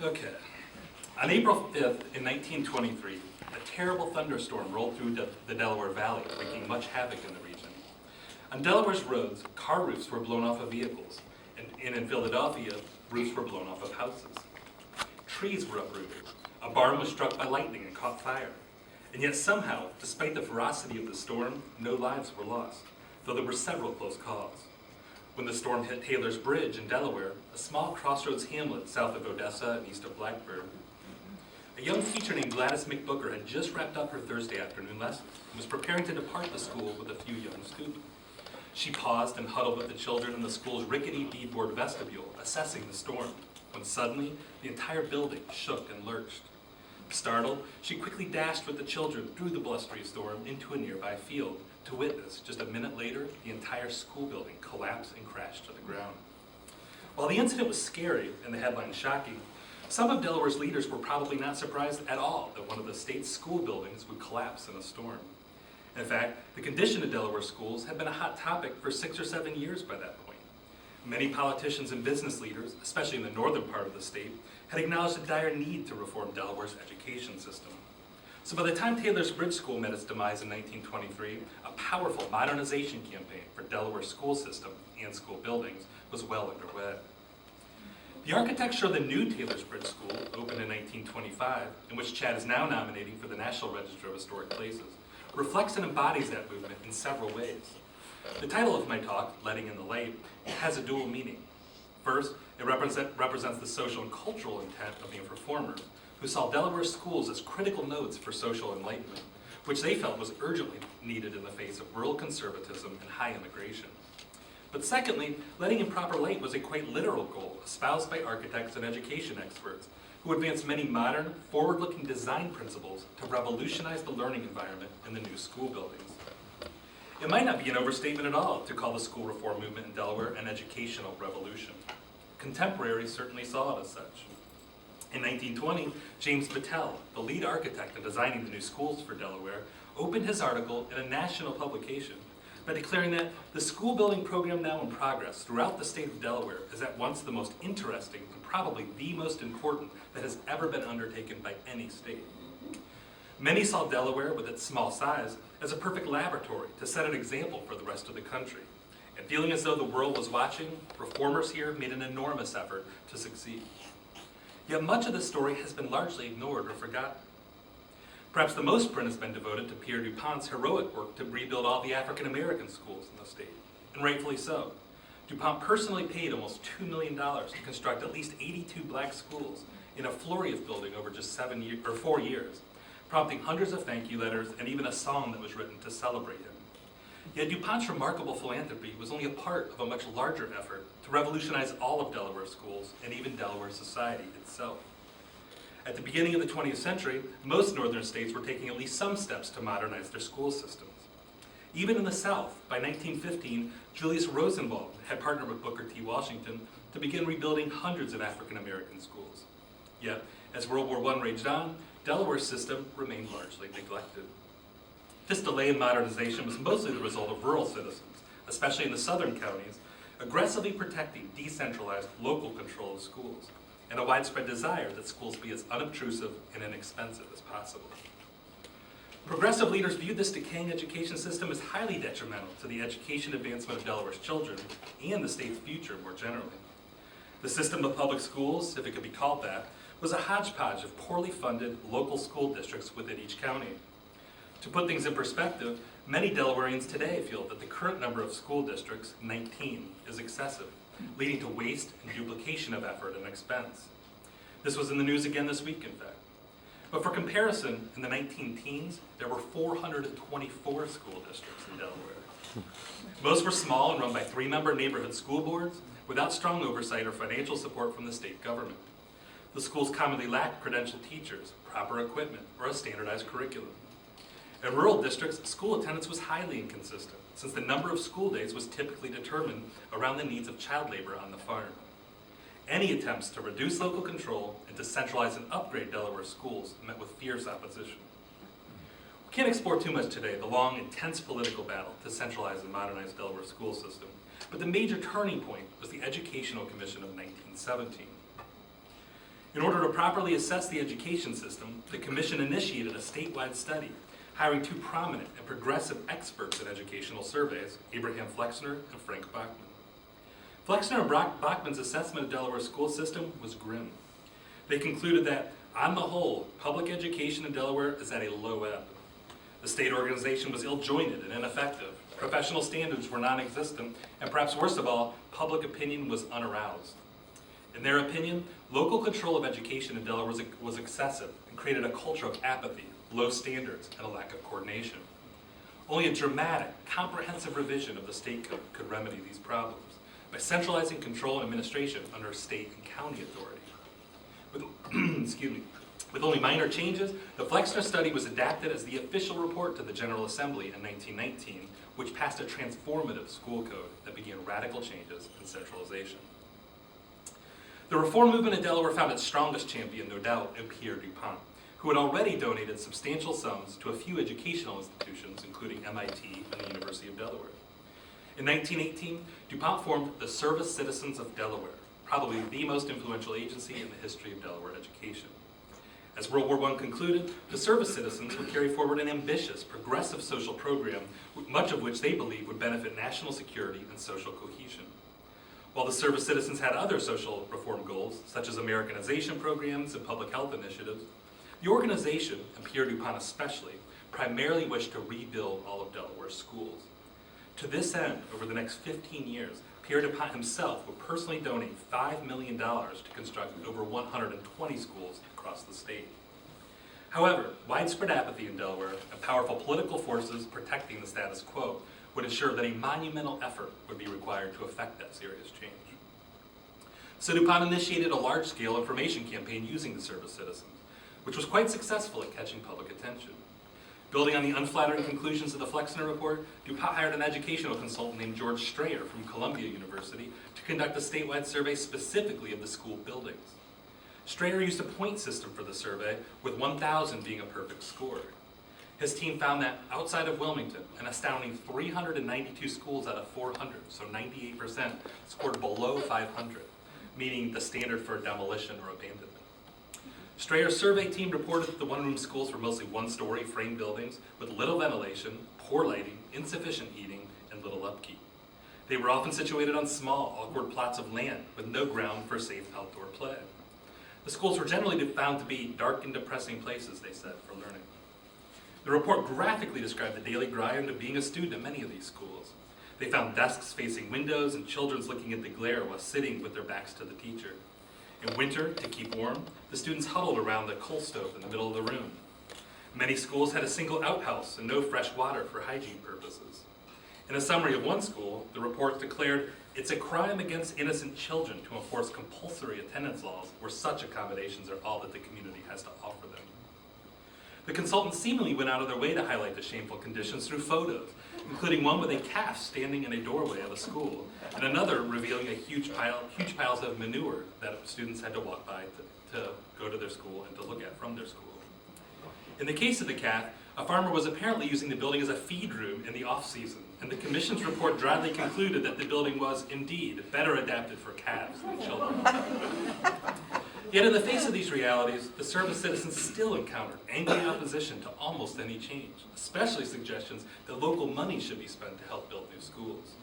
Okay. On April 5th, in 1923, a terrible thunderstorm rolled through the Delaware Valley, wreaking much havoc in the region. On Delaware's roads, car roofs were blown off of vehicles, and in Philadelphia, roofs were blown off of houses. Trees were uprooted. A barn was struck by lightning and caught fire. And yet somehow, despite the ferocity of the storm, no lives were lost, though there were several close calls. When the storm hit Taylor's Bridge in Delaware, a small crossroads hamlet south of Odessa and east of Blacksburg, a young teacher named Gladys McBooker had just wrapped up her Thursday afternoon lesson and was preparing to depart the school with a few young students. She paused and huddled with the children in the school's rickety beadboard vestibule, assessing the storm, when suddenly the entire building shook and lurched. Startled, she quickly dashed with the children through the blustery storm into a nearby field to witness, just a minute later, the entire school building collapse and crash to the ground. While the incident was scary and the headline shocking, some of Delaware's leaders were probably not surprised at all that one of the state's school buildings would collapse in a storm. In fact, the condition of Delaware schools had been a hot topic for 6 or 7 years by that point. Many politicians and business leaders, especially in the northern part of the state, had acknowledged a dire need to reform Delaware's education system. So by the time Taylor's Bridge School met its demise in 1923, a powerful modernization campaign for Delaware's school system and school buildings was well underway. The architecture of the new Taylor's Bridge School, opened in 1925, and which Chad is now nominating for the National Register of Historic Places, reflects and embodies that movement in several ways. The title of my talk, Letting in the Light, has a dual meaning. First, it represents the social and cultural intent of the reformers, who saw Delaware schools as critical nodes for social enlightenment, which they felt was urgently needed in the face of rural conservatism and high immigration. But secondly, letting in proper light was a quite literal goal espoused by architects and education experts, who advanced many modern, forward-looking design principles to revolutionize the learning environment in the new school buildings. It might not be an overstatement at all to call the school reform movement in Delaware an educational revolution. Contemporaries certainly saw it as such. In 1920, James Battelle, the lead architect in designing the new schools for Delaware, opened his article in a national publication by declaring that the school building program now in progress throughout the state of Delaware is at once the most interesting and probably the most important that has ever been undertaken by any state. Many saw Delaware, with its small size, as a perfect laboratory to set an example for the rest of the country. And feeling as though the world was watching, reformers here made an enormous effort to succeed. Yet much of this story has been largely ignored or forgotten. Perhaps the most print has been devoted to Pierre DuPont's heroic work to rebuild all the African American schools in the state, and rightfully so. DuPont personally paid almost $2 million to construct at least 82 black schools in a flurry of building over just 4 years, prompting hundreds of thank you letters and even a song that was written to celebrate him. Yet DuPont's remarkable philanthropy was only a part of a much larger effort to revolutionize all of Delaware's schools and even Delaware society itself. At the beginning of the 20th century, most northern states were taking at least some steps to modernize their school systems. Even in the South, by 1915, Julius Rosenwald had partnered with Booker T. Washington to begin rebuilding hundreds of African American schools. Yet, as World War I raged on, Delaware's system remained largely neglected. This delay in modernization was mostly the result of rural citizens, especially in the southern counties, aggressively protecting decentralized local control of schools, and a widespread desire that schools be as unobtrusive and inexpensive as possible. Progressive leaders viewed this decaying education system as highly detrimental to the education advancement of Delaware's children and the state's future more generally. The system of public schools, if it could be called that, was a hodgepodge of poorly funded local school districts within each county. To put things in perspective, many Delawareans today feel that the current number of school districts, 19, is excessive, leading to waste and duplication of effort and expense. This was in the news again this week, in fact. But for comparison, in the 19-teens, there were 424 school districts in Delaware. Most were small and run by 3-member neighborhood school boards without strong oversight or financial support from the state government. The schools commonly lacked credentialed teachers, proper equipment, or a standardized curriculum. In rural districts, school attendance was highly inconsistent, since the number of school days was typically determined around the needs of child labor on the farm. Any attempts to reduce local control and to centralize and upgrade Delaware schools met with fierce opposition. We can't explore too much today the long, intense political battle to centralize and modernize Delaware's school system, but the major turning point was the Educational Commission of 1917. In order to properly assess the education system, the commission initiated a statewide study, hiring two prominent and progressive experts in educational surveys, Abraham Flexner and Frank Bachman. Flexner and Bachman's assessment of Delaware's school system was grim. They concluded that, on the whole, public education in Delaware is at a low ebb. The state organization was ill-jointed and ineffective, professional standards were non-existent, and perhaps worst of all, public opinion was unaroused. In their opinion, local control of education in Delaware was excessive and created a culture of apathy, low standards, and a lack of coordination. Only a dramatic, comprehensive revision of the state code could remedy these problems by centralizing control and administration under state and county authority. With only minor changes, the Flexner study was adapted as the official report to the General Assembly in 1919, which passed a transformative school code that began radical changes in centralization. The reform movement in Delaware found its strongest champion, no doubt, in Pierre DuPont, who had already donated substantial sums to a few educational institutions, including MIT and the University of Delaware. In 1918, DuPont formed the Service Citizens of Delaware, probably the most influential agency in the history of Delaware education. As World War I concluded, the Service Citizens would carry forward an ambitious, progressive social program, much of which they believed would benefit national security and social cohesion. While the Service Citizens had other social reform goals, such as Americanization programs and public health initiatives, the organization, and Pierre DuPont especially, primarily wished to rebuild all of Delaware's schools. To this end, over the next 15 years, Pierre DuPont himself would personally donate $5 million to construct over 120 schools across the state. However, widespread apathy in Delaware and powerful political forces protecting the status quo would ensure that a monumental effort would be required to effect that serious change. So DuPont initiated a large-scale information campaign using the Service Citizens, which was quite successful at catching public attention. Building on the unflattering conclusions of the Flexner report, DuPont hired an educational consultant named George Strayer from Columbia University to conduct a statewide survey specifically of the school buildings. Strayer used a point system for the survey, with 1,000 being a perfect score. His team found that outside of Wilmington, an astounding 392 schools out of 400, so 98%, scored below 500, meaning the standard for demolition or abandonment. Strayer's survey team reported that the one-room schools were mostly one-story frame buildings with little ventilation, poor lighting, insufficient heating, and little upkeep. They were often situated on small, awkward plots of land with no ground for safe outdoor play. The schools were generally found to be dark and depressing places, they said, for learning. The report graphically described the daily grind of being a student at many of these schools. They found desks facing windows and children looking at the glare while sitting with their backs to the teacher. In winter, to keep warm, the students huddled around the coal stove in the middle of the room. Many schools had a single outhouse and no fresh water for hygiene purposes. In a summary of one school, the report declared, "It's a crime against innocent children to enforce compulsory attendance laws where such accommodations are all that the community has to offer them." The consultants seemingly went out of their way to highlight the shameful conditions through photos, including one with a calf standing in a doorway of a school, and another revealing a huge piles of manure that students had to walk by to go to their school and to look at from their school. In the case of the calf, a farmer was apparently using the building as a feed room in the off-season, and the commission's report dryly concluded that the building was, indeed, better adapted for calves than children. Yet in the face of these realities, the Service Citizens still encountered angry opposition to almost any change, especially suggestions that local money should be spent to help build new schools.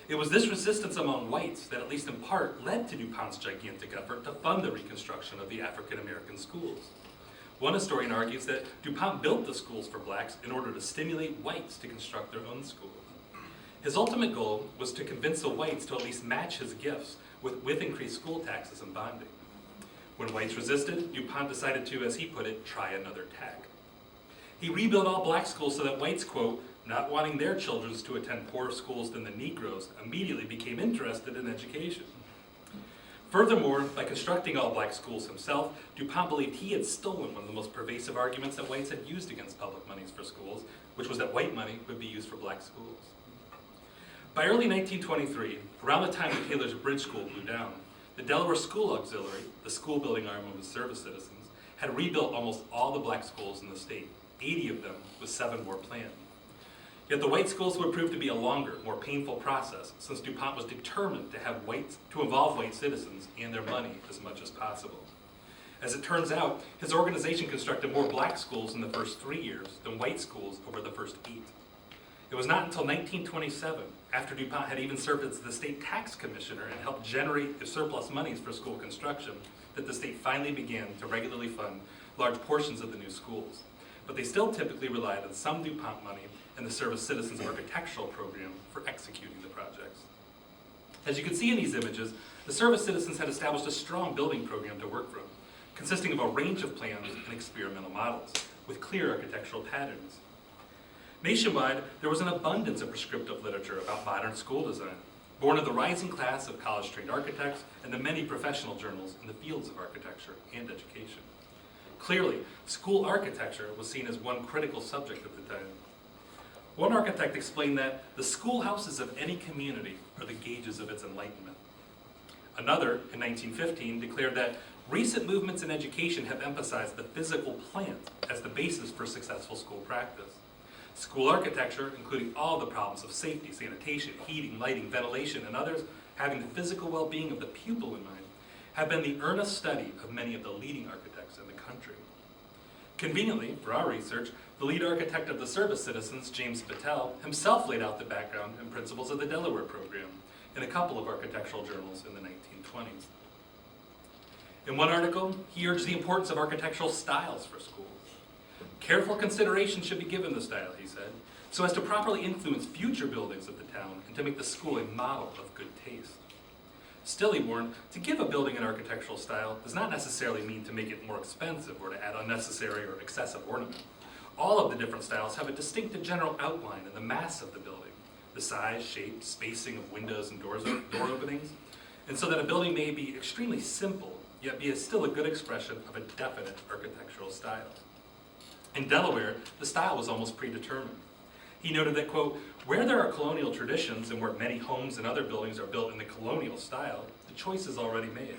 It was this resistance among whites that, at least in part, led to DuPont's gigantic effort to fund the reconstruction of the African American schools. One historian argues that DuPont built the schools for blacks in order to stimulate whites to construct their own schools. His ultimate goal was to convince the whites to at least match his gifts with increased school taxes and bonding. When whites resisted, DuPont decided to, as he put it, try another tack. He rebuilt all black schools so that whites, quote, not wanting their children to attend poorer schools than the Negroes, immediately became interested in education. Furthermore, by constructing all black schools himself, DuPont believed he had stolen one of the most pervasive arguments that whites had used against public monies for schools, which was that white money would be used for black schools. By early 1923, around the time the Taylor's Bridge School blew down, the Delaware School Auxiliary, the school building arm of the Service Citizens, had rebuilt almost all the black schools in the state, 80 of them, with 7 more planned. Yet the white schools would prove to be a longer, more painful process, since DuPont was determined to involve white citizens and their money as much as possible. As it turns out, his organization constructed more black schools in the first 3 years than white schools over the first 8. It was not until 1927, after DuPont had even served as the state tax commissioner and helped generate the surplus monies for school construction, that the state finally began to regularly fund large portions of the new schools. But they still typically relied on some DuPont money in the Service Citizens Architectural Program for executing the projects. As you can see in these images, the Service Citizens had established a strong building program to work from, consisting of a range of plans and experimental models, with clear architectural patterns. Nationwide, there was an abundance of prescriptive literature about modern school design, born of the rising class of college-trained architects and the many professional journals in the fields of architecture and education. Clearly, school architecture was seen as one critical subject at the time. One architect explained that the schoolhouses of any community are the gauges of its enlightenment. Another, in 1915, declared that recent movements in education have emphasized the physical plant as the basis for successful school practice. School architecture, including all the problems of safety, sanitation, heating, lighting, ventilation, and others, having the physical well-being of the pupil in mind, have been the earnest study of many of the leading architects in the country. Conveniently, for our research, the lead architect of the Service Citizens, James Battelle, himself laid out the background and principles of the Delaware program in a couple of architectural journals in the 1920s. In one article, he urged the importance of architectural styles for schools. Careful consideration should be given the style, he said, so as to properly influence future buildings of the town and to make the school a model of good taste. Still, he warned, to give a building an architectural style does not necessarily mean to make it more expensive or to add unnecessary or excessive ornament. All of the different styles have a distinctive general outline and the mass of the building, the size, shape, spacing of windows and door openings, and so that a building may be extremely simple, yet be still a good expression of a definite architectural style. In Delaware, the style was almost predetermined. He noted that, quote, where there are colonial traditions and where many homes and other buildings are built in the colonial style, the choice is already made.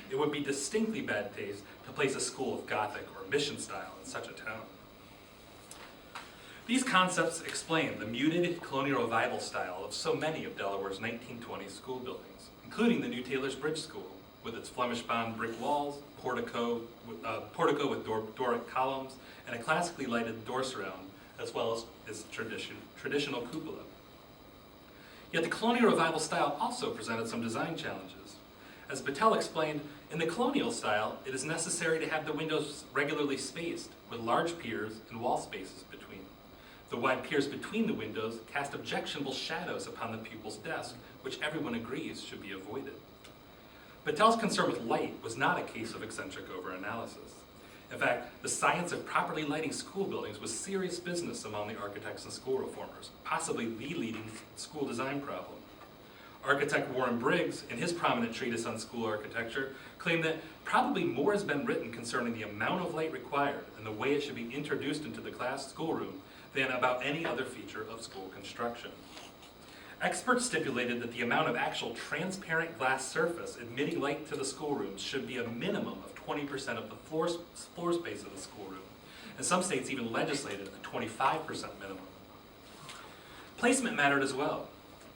It would be distinctly bad taste to place a school of Gothic or Mission style in such a town. These concepts explain the muted colonial revival style of so many of Delaware's 1920s school buildings, including the new Taylor's Bridge School, with its Flemish-bound brick walls, portico with Doric columns, and a classically lighted door surround, as well as its traditional cupola. Yet the colonial revival style also presented some design challenges. As Battelle explained, in the colonial style, it is necessary to have the windows regularly spaced, with large piers and wall spaces between. The wide piers between the windows cast objectionable shadows upon the pupil's desk, which everyone agrees should be avoided. Battelle's concern with light was not a case of eccentric overanalysis. In fact, the science of properly lighting school buildings was serious business among the architects and school reformers, possibly the leading school design problem. Architect Warren Briggs, in his prominent treatise on school architecture, claimed that probably more has been written concerning the amount of light required and the way it should be introduced into the class schoolroom than about any other feature of school construction. Experts stipulated that the amount of actual transparent glass surface admitting light to the schoolrooms should be a minimum of 20% of the floor space of the schoolroom, and some states even legislated a 25% minimum. Placement mattered as well.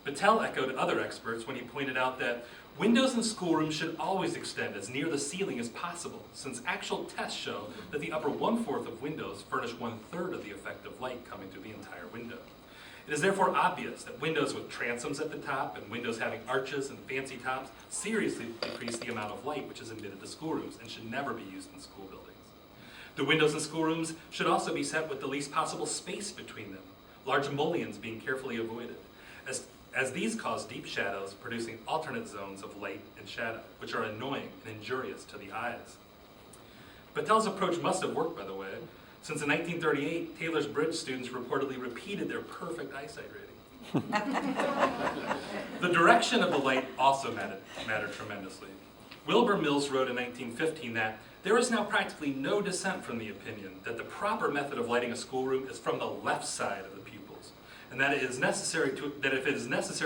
Battelle echoed other experts when he pointed out that windows in schoolrooms should always extend as near the ceiling as possible, since actual tests show that the upper 1/4 of windows furnish 1/3 of the effective light coming through the entire window. It is therefore obvious that windows with transoms at the top and windows having arches and fancy tops seriously decrease the amount of light which is emitted to schoolrooms and should never be used in school buildings. The windows in schoolrooms should also be set with the least possible space between them, large mullions being carefully avoided, as these cause deep shadows, producing alternate zones of light and shadow, which are annoying and injurious to the eyes. Battelle's approach must have worked, by the way, since in 1938, Taylor's Bridge students reportedly repeated their perfect eyesight rating. The direction of the light also mattered tremendously. Wilbur Mills wrote in 1915 that there is now practically no dissent from the opinion that the proper method of lighting a schoolroom is from the left side of the pupils, and that if it is necessary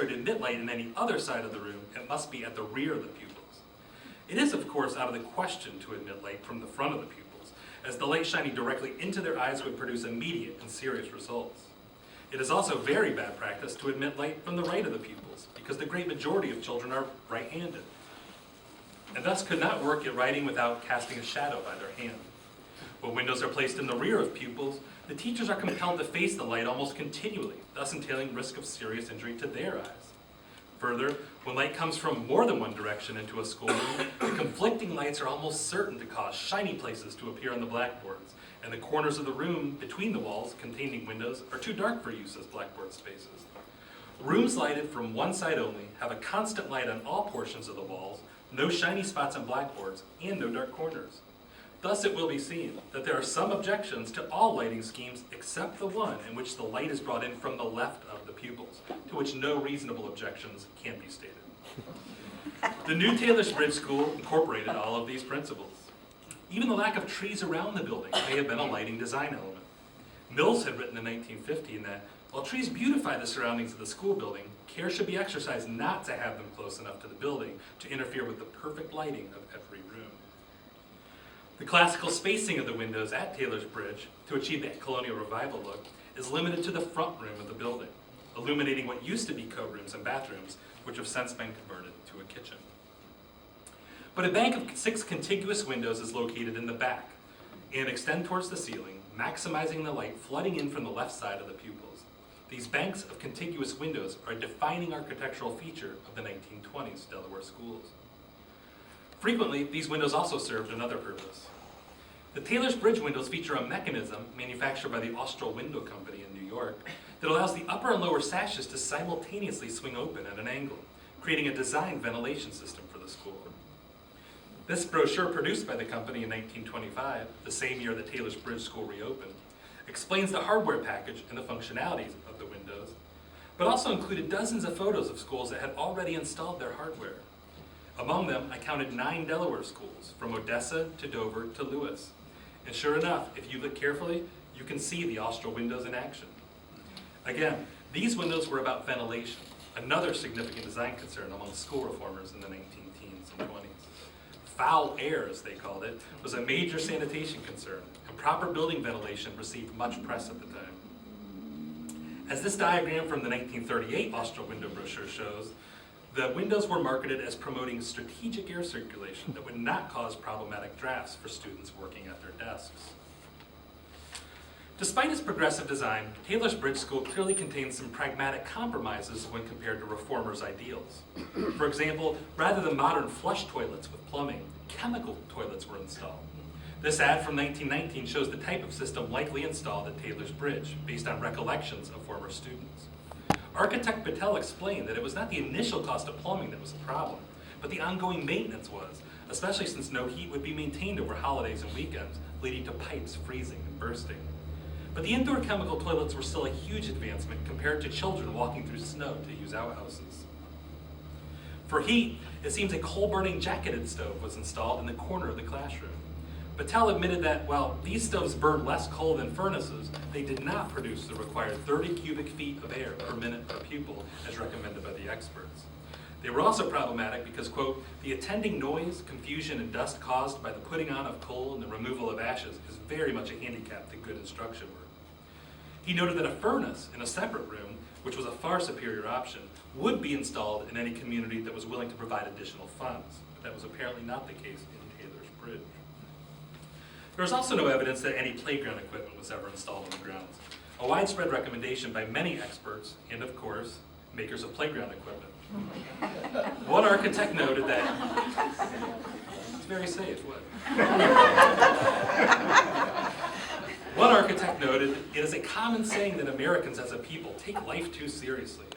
to emit light in any other side of the room, it must be at the rear of the pupils. It is, of course, out of the question to emit light from the front of the pupils, as the light shining directly into their eyes would produce immediate and serious results. It is also very bad practice to emit light from the right of the pupils, because the great majority of children are right-handed. and thus could not work at writing without casting a shadow by their hand. When windows are placed in the rear of pupils, the teachers are compelled to face the light almost continually, thus entailing risk of serious injury to their eyes. Further, when light comes from more than one direction into a schoolroom, the conflicting lights are almost certain to cause shiny places to appear on the blackboards, and the corners of the room between the walls containing windows are too dark for use as blackboard spaces. Rooms lighted from one side only have a constant light on all portions of the walls, no shiny spots on blackboards, and no dark corners. Thus it will be seen that there are some objections to all lighting schemes except the one in which the light is brought in from the left of the pupils, to which no reasonable objections can be stated. The new Taylor's Bridge School incorporated all of these principles. Even the lack of trees around the building may have been a lighting design element. Mills had written in 1915 that while trees beautify the surroundings of the school building, care should be exercised not to have them close enough to the building to interfere with the perfect lighting of every room. The classical spacing of the windows at Taylor's Bridge, to achieve that colonial revival look, is limited to the front room of the building, illuminating what used to be co-rooms and bathrooms, which have since been converted to a kitchen. But a bank of 6 contiguous windows is located in the back and extend towards the ceiling, maximizing the light flooding in from the left side of the pupils. These banks of contiguous windows are a defining architectural feature of the 1920s Delaware schools. Frequently, these windows also served another purpose. The Taylor's Bridge windows feature a mechanism manufactured by the Austral Window Company in New York that allows the upper and lower sashes to simultaneously swing open at an angle, creating a designed ventilation system for the school. This brochure, produced by the company in 1925, the same year that Taylor's Bridge School reopened, explains the hardware package and the functionalities of the windows, but also included dozens of photos of schools that had already installed their hardware. Among them, I counted 9 Delaware schools, from Odessa to Dover to Lewis. And sure enough, if you look carefully, you can see the Austral windows in action. Again, these windows were about ventilation, another significant design concern among school reformers in the 1910s and 20s. Foul air, as they called it, was a major sanitation concern, and proper building ventilation received much press at the time. As this diagram from the 1938 Austral window brochure shows, the windows were marketed as promoting strategic air circulation that would not cause problematic drafts for students working at their desks. Despite its progressive design, Taylor's Bridge School clearly contains some pragmatic compromises when compared to reformers' ideals. For example, rather than modern flush toilets with plumbing, chemical toilets were installed. This ad from 1919 shows the type of system likely installed at Taylor's Bridge, based on recollections of former students. Architect Patel explained that it was not the initial cost of plumbing that was the problem, but the ongoing maintenance was, especially since no heat would be maintained over holidays and weekends, leading to pipes freezing and bursting. But the indoor chemical toilets were still a huge advancement compared to children walking through snow to use outhouses. For heat, it seems a coal-burning jacketed stove was installed in the corner of the classroom. Patel admitted that while these stoves burned less coal than furnaces, they did not produce the required 30 cubic feet of air per minute per pupil as recommended by the experts. They were also problematic because, quote, the attending noise, confusion, and dust caused by the putting on of coal and the removal of ashes is very much a handicap to good instruction work. He noted that a furnace in a separate room, which was a far superior option, would be installed in any community that was willing to provide additional funds, but that was apparently not the case in Taylor's Bridge. There is also no evidence that any playground equipment was ever installed on the grounds, a widespread recommendation by many experts and, of course, makers of playground equipment. One architect noted that it's very safe, what? One architect noted, it is a common saying that Americans as a people take life too seriously.